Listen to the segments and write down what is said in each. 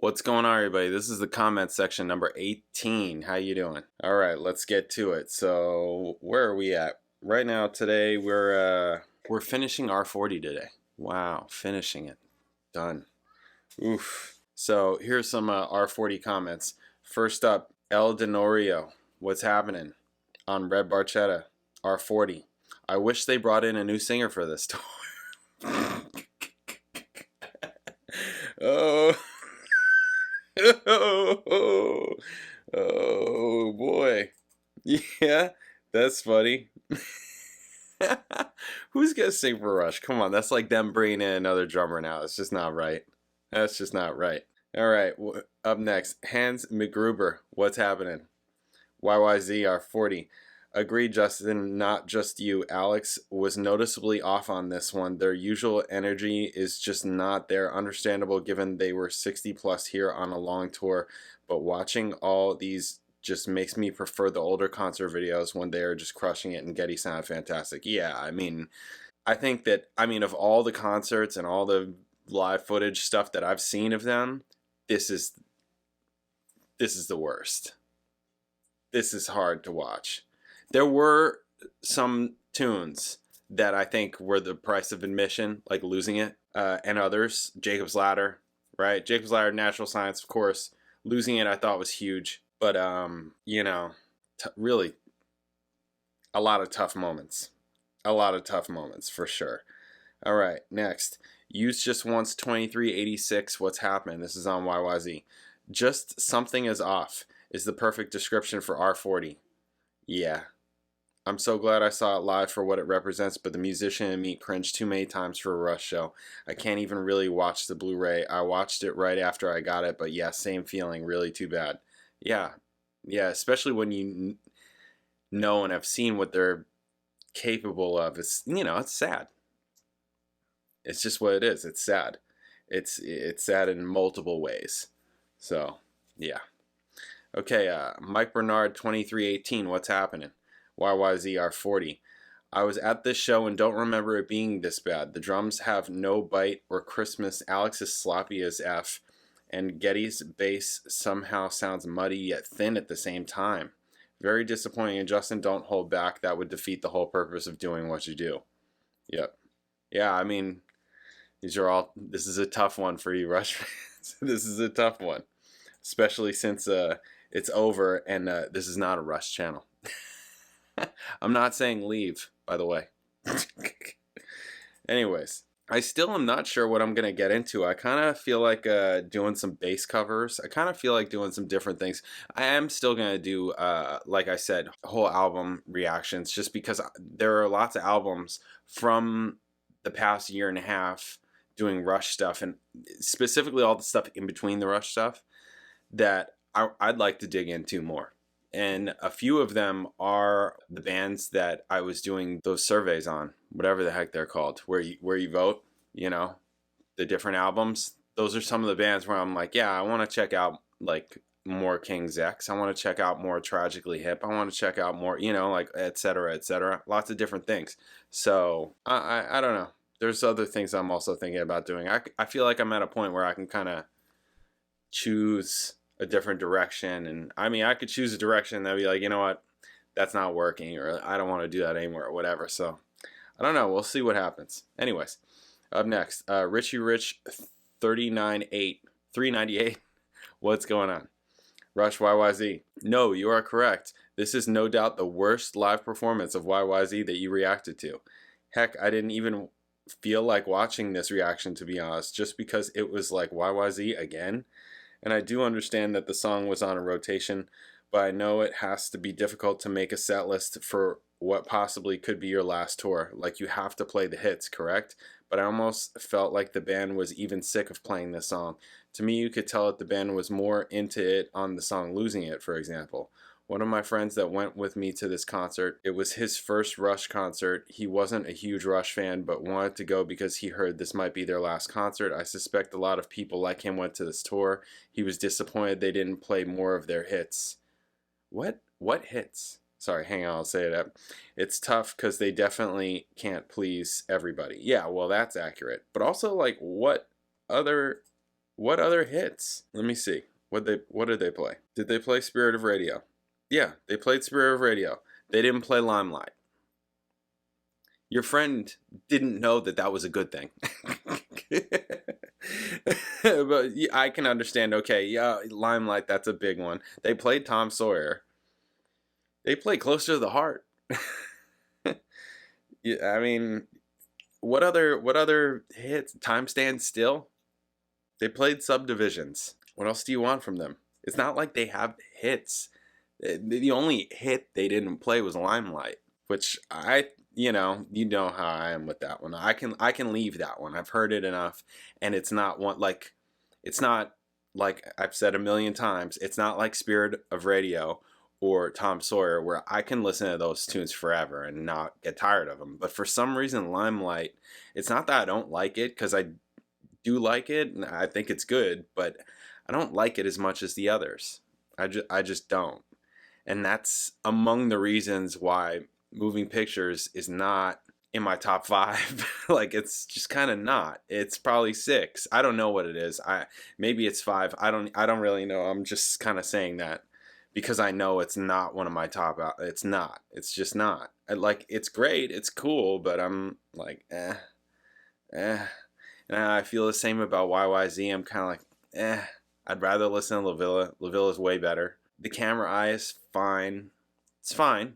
What's going on, everybody? This is the comment section number 18. How you doing? All right, let's get to it. So, where are we at? Right now, today, we're finishing R40 today. Wow, finishing it. Done. Oof. So, here's some R40 comments. First up, El Denorio. What's happening? On Red Barchetta, R40. I wish they brought in a new singer for this tour. Oh. Oh boy. Yeah, that's funny. Who's gonna sing for Rush? Come on, that's like them bringing in another drummer now. It's just not right. That's just not right. All right, up next, Hans McGruber. What's happening? YYZR40. Agreed, Justin, not just you. Alex was noticeably off on this one. Their usual energy is just not there. Understandable given they were 60 plus here on a long tour, but watching all these just makes me prefer the older concert videos when they are just crushing it and Getty sound fantastic. Yeah, I think that, of all the concerts and all the live footage stuff that I've seen of them, this is the worst. This is hard to watch. There were some tunes that I think were the price of admission, like Losing It, and others. Jacob's Ladder, right? Jacob's Ladder, Natural Science, of course. Losing It I thought was huge. But, really, a lot of tough moments. A lot of tough moments, for sure. All right, next. Use Just Once 2386, What's Happening? This is on YYZ. Just something is off is the perfect description for R40. Yeah. I'm so glad I saw it live for what it represents, but the musician in me cringed too many times for a Rush show. I can't even really watch the Blu-ray. I watched it right after I got it, but yeah, same feeling. Really too bad. Yeah, especially when you know and have seen what they're capable of. It's sad. It's just what it is. It's sad. It's sad in multiple ways. So, yeah. Okay, Mike Bernard 2318, What's happening? YYZR40. I was at this show and don't remember it being this bad. The drums have no bite or Christmas. Alex is sloppy as F. And Getty's bass somehow sounds muddy yet thin at the same time. Very disappointing. And Justin, don't hold back. That would defeat the whole purpose of doing what you do. Yep. Yeah, this is a tough one for you Rush fans. This is a tough one. Especially since it's over and this is not a Rush channel. I'm not saying leave, by the way. Anyways, I still am not sure what I'm going to get into. I kind of feel like doing some bass covers. I kind of feel like doing some different things. I am still going to do, like I said, whole album reactions, just because there are lots of albums from the past year and a half doing Rush stuff, and specifically all the stuff in between the Rush stuff that I'd like to dig into more. And a few of them are the bands that I was doing those surveys on, whatever the heck they're called, where you vote, the different albums. Those are some of the bands where I'm like, yeah, I want to check out like more King's X. I want to check out more Tragically Hip. I want to check out more, like et cetera, et cetera. Lots of different things. So I don't know. There's other things I'm also thinking about doing. I feel like I'm at a point where I can kind of choose a different direction, and I could choose a direction that'd be like, you know what, that's not working, or I don't want to do that anymore, or whatever. So I don't know, we'll see what happens. Anyways, up next, Richie Rich 398, what's going on? Rush YYZ. No, you are correct. This is no doubt the worst live performance of YYZ that you reacted to. Heck, I didn't even feel like watching this reaction, to be honest, just because it was like YYZ again. And I do understand that the song was on a rotation, but I know it has to be difficult to make a set list for what possibly could be your last tour. Like, you have to play the hits, correct? But I almost felt like the band was even sick of playing this song. To me, you could tell that the band was more into it on the song Losing It, for example. One of my friends that went with me to this concert, it was his first Rush concert. He wasn't a huge Rush fan, but wanted to go because he heard this might be their last concert. I suspect a lot of people like him went to this tour. He was disappointed they didn't play more of their hits. What hits? Sorry, hang on, I'll say it up. It's tough because they definitely can't please everybody. Yeah, well, that's accurate. But also, like, what other What other hits? Let me see. What did they play? Did they play Spirit of Radio? Yeah, they played Spirit of Radio. They didn't play Limelight. Your friend didn't know that that was a good thing. But I can understand, okay, yeah, Limelight, that's a big one. They played Tom Sawyer. They played Closer to the Heart. Yeah, I mean, what other hits? Time Stands Still? They played Subdivisions. What else do you want from them? It's not like they have hits. The only hit they didn't play was Limelight, which you know how I am with that one. I can leave that one. I've heard it enough, and it's not like I've said a million times. It's not like Spirit of Radio or Tom Sawyer, where I can listen to those tunes forever and not get tired of them. But for some reason, Limelight, it's not that I don't like it, because I do like it and I think it's good, but I don't like it as much as the others. I just don't. And that's among the reasons why Moving Pictures is not in my top 5. Like, it's just kind of not. It's probably 6. I don't know what it is. Maybe it's 5. I don't really know. I'm just kind of saying that because I know it's not one of my top. It's not. It's just not. Like, it's great. It's cool, but I'm like, eh. And I feel the same about YYZ. I'm kind of like, I'd rather listen to La Villa. La Villa's way better. The Camera Eye is fine. It's fine.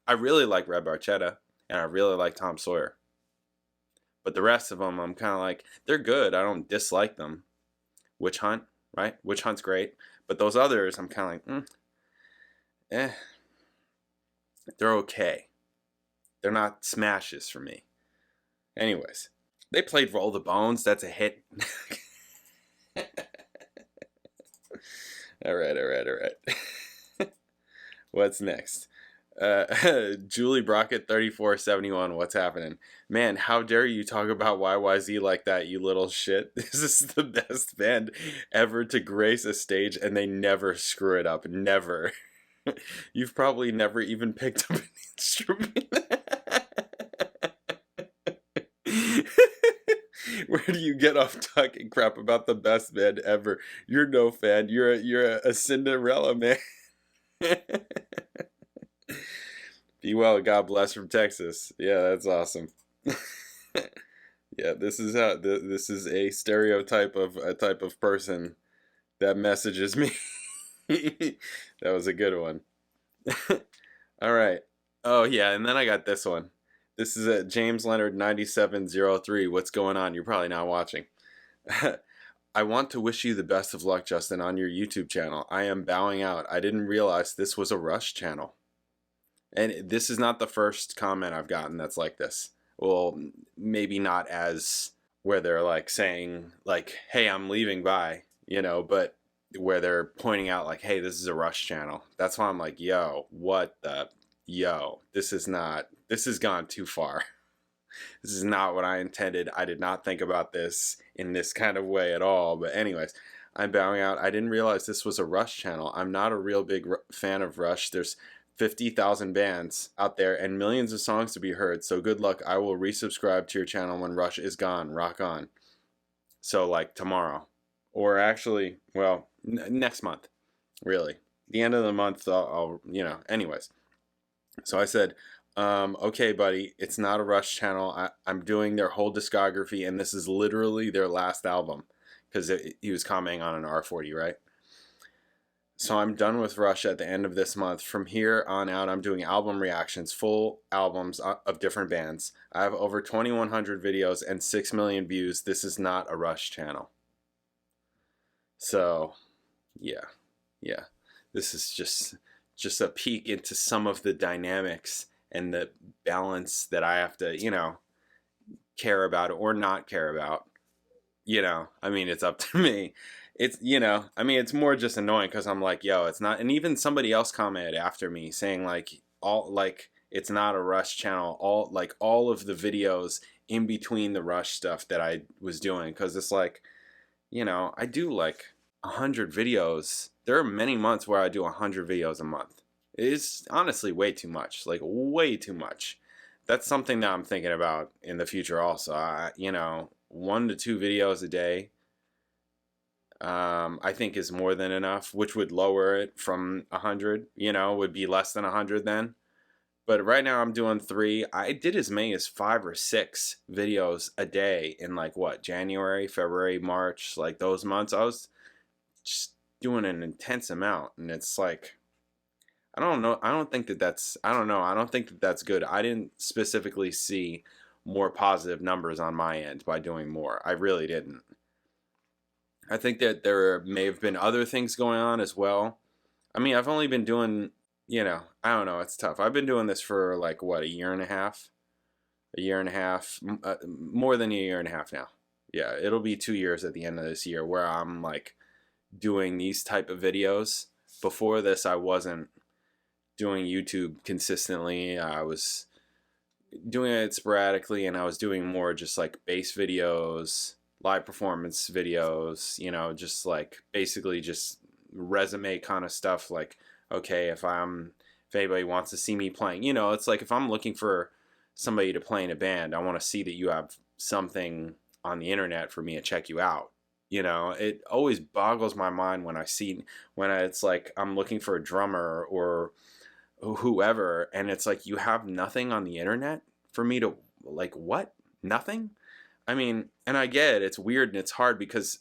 I really like Red Barchetta, and I really like Tom Sawyer. But the rest of them, I'm kind of like, they're good. I don't dislike them. Witch Hunt, right? Witch Hunt's great. But those others, I'm kind of like, they're okay. They're not smashes for me. Anyways, they played Roll the Bones. That's a hit. All right. What's next? Julie Brockett 3471. What's happening? Man, how dare you talk about YYZ like that, you little shit. This is the best band ever to grace a stage, and they never screw it up. Never. You've probably never even picked up an instrument. Where do you get off talking crap about the best band ever? You're no fan. You're a Cinderella man. Be well, God bless from Texas. Yeah, that's awesome. Yeah, this is a stereotype of a type of person that messages me. That was a good one. All right. Oh yeah, and then I got this one. This is at James Leonard 9703. What's going on? You're probably not watching. I want to wish you the best of luck, Justin, on your YouTube channel. I am bowing out. I didn't realize this was a Rush channel. And this is not the first comment I've gotten that's like this. Well, maybe not as where they're like saying like, hey, I'm leaving, bye, you know, but where they're pointing out like, hey, this is a Rush channel. That's why I'm like, yo, this has gone too far. This is not what I intended. I did not think about this in this kind of way at all. But anyways, I'm bowing out. I didn't realize this was a Rush channel. I'm not a real big fan of Rush. There's 50,000 bands out there and millions of songs to be heard. So good luck. I will resubscribe to your channel when Rush is gone. Rock on. So like tomorrow. Or actually, well, next month. Really. The end of the month, I'll anyways. So I said, okay, buddy, it's not a Rush channel. I'm doing their whole discography, and this is literally their last album. Because he was commenting on an R40, right? So I'm done with Rush at the end of this month. From here on out, I'm doing album reactions, full albums of different bands. I have over 2,100 videos and 6 million views. This is not a Rush channel. So, yeah. This is just a peek into some of the dynamics and the balance that I have to, care about or not care about. I mean, it's up to me. It's, it's more just annoying because I'm like, yo, it's not. And even somebody else commented after me saying it's not a Rush channel. All of the videos in between the Rush stuff that I was doing. Because it's like, I do like 100 videos. There are many months where I do 100 videos a month. It's honestly way too much. Like, way too much. That's something that I'm thinking about in the future also. 1 to 2 videos a day. I think is more than enough, which would lower it from 100, you know, would be less than 100 then. But right now I'm doing 3. I did as many as 5 or 6 videos a day in like what, January, February, March, like those months. I was just doing an intense amount, and it's like, I don't know. I don't think that that's, I don't know. I don't think that that's good. I didn't specifically see more positive numbers on my end by doing more. I really didn't. I think that there may have been other things going on as well. I mean, I've only been doing, you know, I don't know. It's tough. I've been doing this for like, what, a year and a half? A year and a half, more than a year and a half now. Yeah, it'll be 2 years at the end of this year where I'm like doing these type of videos. Before this, I wasn't doing YouTube consistently. I was doing it sporadically, and I was doing more just like bass videos, live performance videos, you know, just like basically just resume kind of stuff. Like, okay, if anybody wants to see me playing, you know, it's like if I'm looking for somebody to play in a band, I want to see that you have something on the internet for me to check you out. You know, it always boggles my mind when it's like I'm looking for a drummer or whoever, and it's like, you have nothing on the internet for me to, like, what? Nothing? I mean, and I get it, it's weird and it's hard because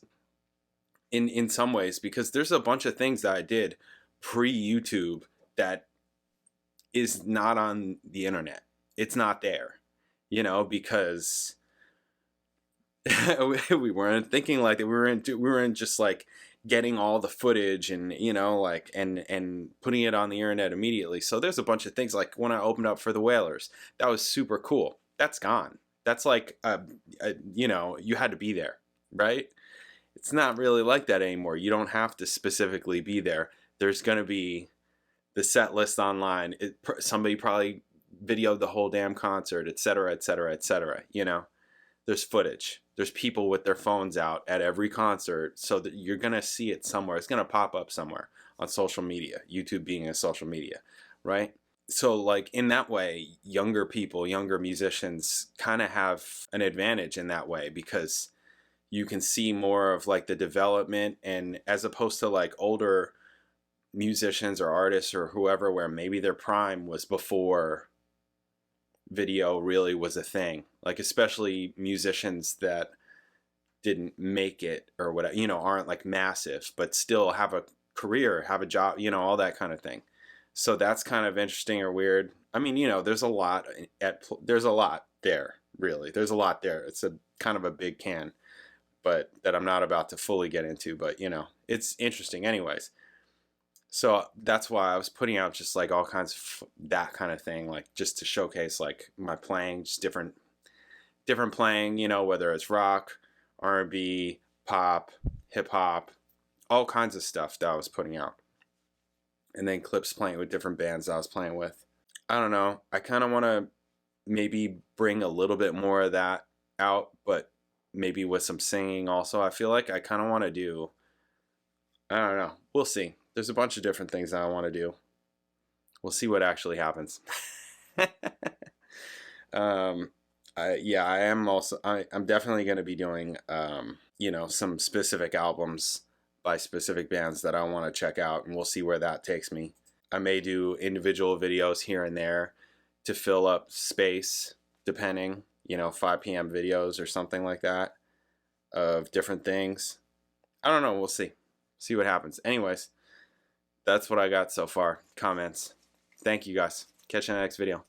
in some ways, because there's a bunch of things that I did pre-YouTube that is not on the internet. It's not there, you know, because we weren't thinking like that. We were in just like getting all the footage and, you know, like and putting it on the internet immediately. So there's a bunch of things, like when I opened up for the Wailers, that was super cool. That's gone. That's like you know, you had to be there, right? It's not really like that anymore. You don't have to specifically be there. There's going to be the set list online. Somebody probably videoed the whole damn concert, etc., etc., etc. You know, there's footage. There's people with their phones out at every concert, so that you're going to see it somewhere. It's going to pop up somewhere on social media, YouTube being a social media, right? So like in that way, younger people, younger musicians kind of have an advantage in that way, because you can see more of like the development, and as opposed to like older musicians or artists or whoever, where maybe their prime was before video really was a thing, like especially musicians that didn't make it or whatever, you know, aren't like massive but still have a career, have a job, you know, all that kind of thing. So that's kind of interesting or weird. I mean, you know, there's a lot there, really. There's a lot there. It's a kind of a big can, but that I'm not about to fully get into, but you know, it's interesting anyways. So that's why I was putting out just like all kinds of that kind of thing, like just to showcase like my playing, just different playing, you know, whether it's rock, R&B, pop, hip hop, all kinds of stuff that I was putting out. And then clips playing with different bands I was playing with. I don't know. I kind of want to maybe bring a little bit more of that out, but maybe with some singing also. I feel like I kind of want to do, I don't know. We'll see. There's a bunch of different things that I want to do. We'll see what actually happens. I'm definitely going to be doing, you know, some specific albums by specific bands that I want to check out, and we'll see where that takes me. I may do individual videos here and there to fill up space, depending, you know, 5 p.m. videos or something like that of different things. I don't know. We'll see. See what happens. Anyways, that's what I got so far. Comments. Thank you guys. Catch you in the next video.